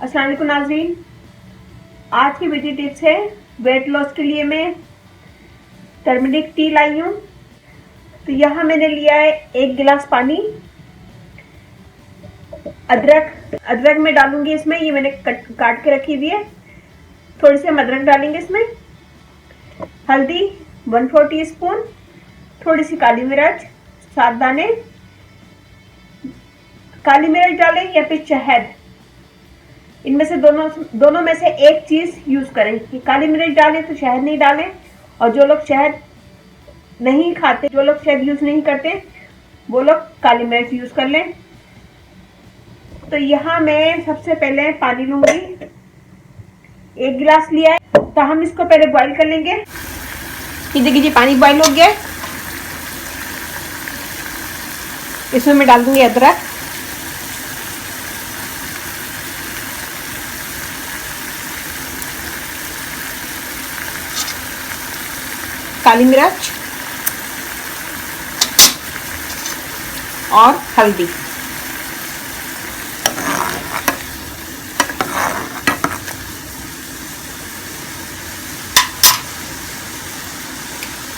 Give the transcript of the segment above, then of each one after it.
अस्सलाम वालेकुम नाज़रीन, आज की ब्यूटी टिप्स है वेट लॉस के लिए मैं टर्मरिक टी लाई हूँ। तो यहाँ मैंने लिया है 1 गिलास पानी। अदरक में डालूंगी इसमें, ये मैंने काट के रखी हुई है। थोड़ी सी हम अदरक डालेंगे इसमें। हल्दी 1/4 टीस्पून, थोड़ी सी काली मिर्च 7 दाने। काली मिर्च डालें या फिर शहद, इनमें से दोनों में से एक चीज यूज करें। कि काली मिर्च डालें तो शहद नहीं डालें, और जो लोग शहद नहीं खाते, जो लोग शहद यूज नहीं करते, वो लोग काली मिर्च यूज कर लें। तो यहाँ मैं सबसे पहले पानी लूंगी, 1 गिलास लिया है। तो हम इसको पहले बॉईल कर लेंगे। ये देखिए पानी बॉईल हो गया है। इसमें मैं डाल दूंगी अदरक, काली मिर्च और हल्दी।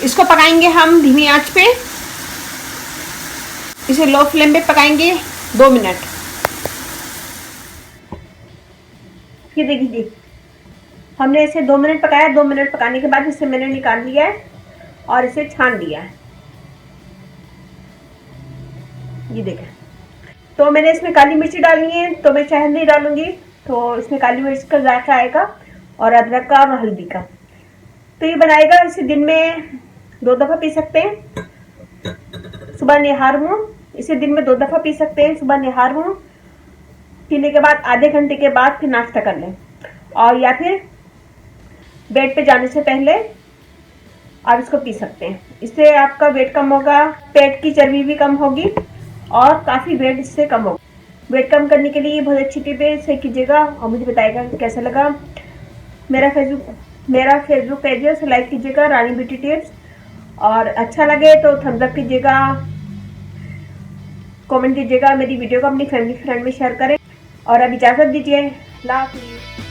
इसको पकाएंगे हम धीमी आंच पे। इसे लो फ्लेम पे पकाएंगे 2 मिनट। ये देखिए हमने इसे 2 मिनट पकाया। 2 मिनट पकाने के बाद इसे मैंने निकाल लिया है और इसे छान लिया है। ये देखें। तो मैंने इसमें काली मिर्ची डाली है, तो मैं शहद नहीं डालूंगी। तो इसमें काली मिर्च का जायका आएगा और अदरक का और हल्दी का। तो ये बनाएगा। इसे दिन में 2 दफ़ा पी सकते हैं। सुबह निहार हूँ, इसे दिन में 2 दफ़ा पी सकते हैं। सुबह निहार हूँ पीने के बाद आधे घंटे के बाद फिर नाश्ता कर लें, और या फिर बेड पे जाने से पहले आप इसको पी सकते हैं। इससे आपका वेट कम होगा, पेट की चर्बी भी कम होगी और काफ़ी वेट इससे कम होगा। वेट कम करने के लिए ये बहुत अच्छी टिप है। इसे कीजिएगा और मुझे बताइएगा कैसा लगा। मेरा फेसबुक पेज है, उसे लाइक कीजिएगा, रानी ब्यूटी टिप्स। और अच्छा लगे तो थम्स अप कीजिएगा, कमेंट कीजिएगा। मेरी वीडियो को अपनी फैमिली फ्रेंड में शेयर करें। और अब इजाज़त दीजिए। अल्लाह हाफ़िज़।